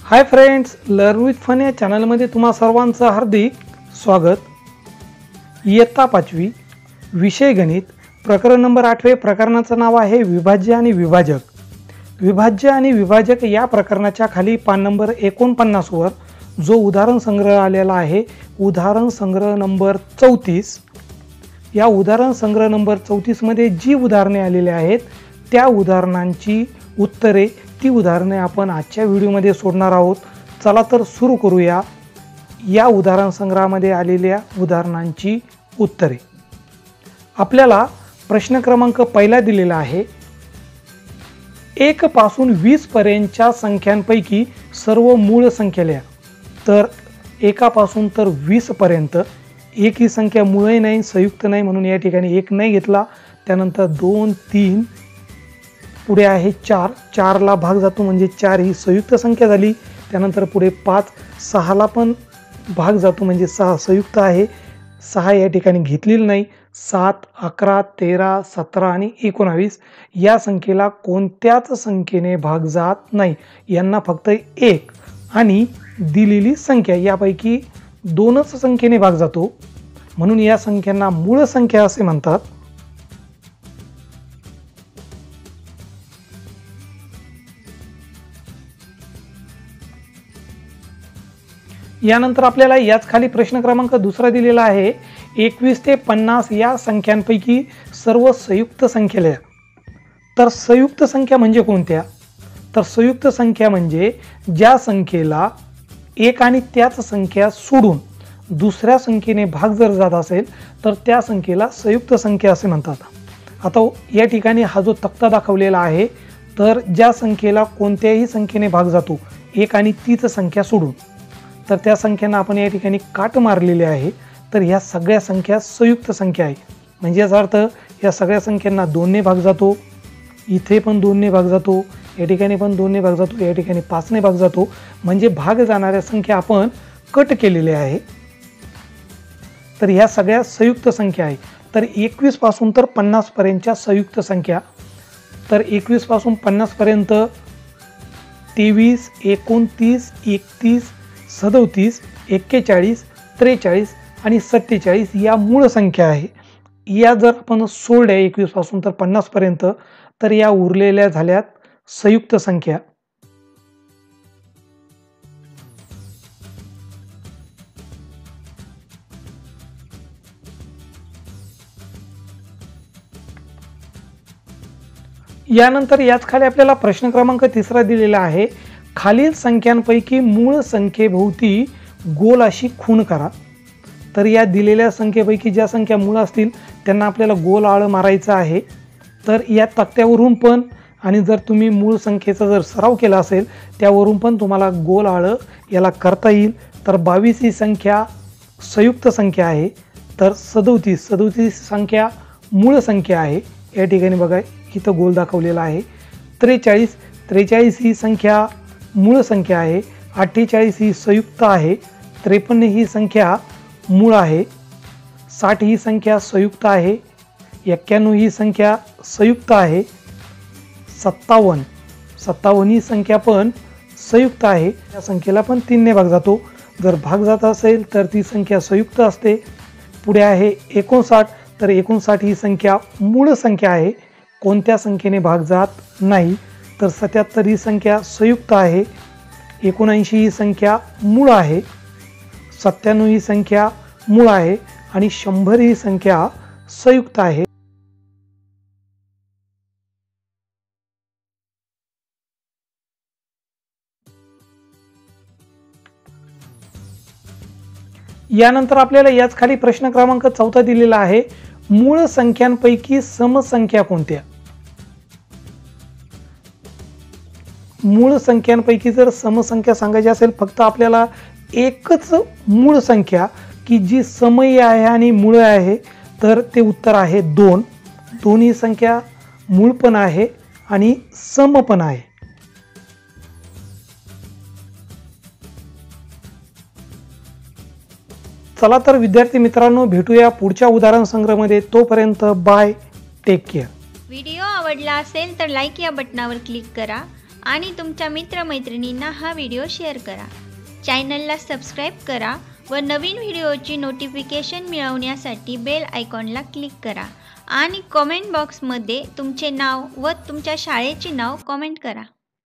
High friends, learn with fun या चॅनलमध्ये तुम्हा सर्वांचं हार्दिक स्वागत। इयत्ता 5वी विषय गणित, प्रकरण नंबर 8 प्रकरणाचं नाव आहे विभाज्य आणि विभाजक। विभाज्य आणि विभाजक या प्रकरणाच्या खाली पान नंबर 49 वर जो उदाहरण संग्रह आलेला आहे, उदाहरण संग्रह नंबर 34। या उदाहरण संग्रह नंबर 34 मध्ये जी उदाहरणे आलेली आहेत त्या उदाहरणांची उत्तरे, ती उदाहरणे आपण आजच्या व्हिडिओमध्ये सोडणार आहोत। चला तर सुरू करूया या उदाहरण संग्रहामध्ये आलेल्या उदाहरणांची उत्तरे। आपल्याला प्रश्न क्रमांक पहिला दिलेला आहे, 1 पासून 20 पर्यंतच्या संख्यांपैकी सर्व मूळ संख्या लिहा। तर 1 पासून तर 20 पर्यंत, एक ही संख्या मूळही नाही, संयुक्त नाही, म्हणून या ठिकाणी 1 नाही घेतला। त्यानंतर 2 3 पुढे आहे 4, 4 ला भाग जातो म्हणजे 4 ही संयुक्त संख्या झाली। त्यानंतर पुढे 5, 6 ला पण भाग जातो म्हणजे 6 संयुक्त आहे, 6 या ठिकाणी घेतलेली नाही। 7 11 13 17 आणि 19 या संख्येला कोणत्याच संख्येने भाग जात नाही, यांना फक्त 1 आणि दिलेली संख्या यापैकी 2च संख्येने भाग जातो, म्हणून या संख्यांना मूळ संख्या असे म्हणतात। यानंतर आपल्याला याच खाली प्रश्न क्रमांक दुसरा दिलेला आहे, 21 ते 50 या संख्यांपैकी सर्व संयुक्त संख्या लिहा। तर संयुक्त संख्या म्हणजे कोणत्या? तर संयुक्त संख्या म्हणजे ज्या संख्येला एक आणि त्याच संख्या सोडून दुसऱ्या संख्येने भाग जर जात असेल तर त्या संख्येला संयुक्त संख्या असे म्हणतात। आता या ठिकाणी हा जो तक्ता दाखवलेला आहे, तर ज्या संख्येला कोणत्याही संख्येने भाग जातो एक आणि तीच संख्या सोडून, तर त्या संख्यांना आपण या ठिकाणी काट मारलेले आहे। तर ह्या सगळ्या संख्या संयुक्त संख्या आहे, म्हणजे याचा अर्थ या सगळ्या संख्यांना 2 ने भाग जातो, इथे पण 2 ने भाग जातो, या ठिकाणी पण 2 ने भाग जातो, या ठिकाणी 5 ने भाग जातो, म्हणजे भाग जाणाऱ्या संख्या आपण कट केलेल्या आहे। तर ह्या सगळ्या संयुक्त संख्या आहे। तर 21 पासून तर 50 पर्यंतच्या संयुक्त संख्या, तर 21 पासून 50 पर्यंत 23 29 31 37 41 43 आणि 47 या मूळ संख्या आहे। या जर आपण सोडल्या 21 पासून तर 50 पर्यंत, तर या उरलेल्या झाल्यात संयुक्त संख्या। यानंतर याच खाली आपल्याला प्रश्न क्रमांक 3 दिलेला आहे, खालील संख्यांपैकी मूळ संख्येभोवती गोल अशी खूण करा। तर या दिलेल्या संख्येपैकी ज्या संख्या मूळ असतील त्यांना आपल्याला गोल आळ मारायचं आहे। तर या तक्त्यावरून पण, आणि जर तुम्ही मूळ संख्येचा जर सराव केला असेल त्यावरून पण तुम्हाला गोल आळ याला करता येईल। तर 22 ही संख्या संयुक्त संख्या आहे, तर 37 संख्या मूळ संख्या आहे। या ठिकाणी बघा इथं गोल दाखवलेला आहे। 43 ही संख्या मूळ संख्या आहे। 48 ही संयुक्त आहे। 53 ही संख्या मूळ आहे। 60 ही संख्या संयुक्त आहे। 91 ही संख्या संयुक्त आहे। 57 ही संख्या पण संयुक्त आहे। या संख्येला पण 3 ने भाग जातो, जर भाग जात असेल तर ती संख्या संयुक्त असते। पुढे आहे 59, तर 59 ही संख्या मूळ संख्या आहे, कोणत्या संख्येने भाग जात नाही। तर 77 ही संख्या संयुक्त आहे। 79 ही संख्या मूळ आहे। 97 ही संख्या मूळ आहे आणि 100 ही संख्या संयुक्त आहे। यानंतर आपल्याला याच खाली प्रश्न क्रमांक 4 दिलेला आहे, मूळ संख्यांपैकी समसंख्या कोणत्या? मूळ संख्यांपैकी जर समसंख्या सांगायची असेल, फक्त आपल्याला एकच मूळ संख्या की जी समही आहे आणि मूळ आहे, तर ते उत्तर आहे 2। 2 ही संख्या मूळ पण आहे आणि सम पण आहे। चला तर विद्यार्थी मित्रांनो, भेटूया पुढच्या उदाहरण संग्रहामध्ये। तोपर्यंत बाय, टेक केअर। व्हिडिओ आवडला असेल तर लाईक या बटनावर क्लिक करा आणि तुमच्या मित्रमैत्रिणींना हा व्हिडिओ शेअर करा. चॅनलला सबस्क्राईब करा व नवीन व्हिडिओची नोटिफिकेशन मिळवण्यासाठी बेल आयकॉनला क्लिक करा आणि कमेंट बॉक्समध्ये तुमचे नाव व तुमच्या शाळेचे नाव कमेंट करा.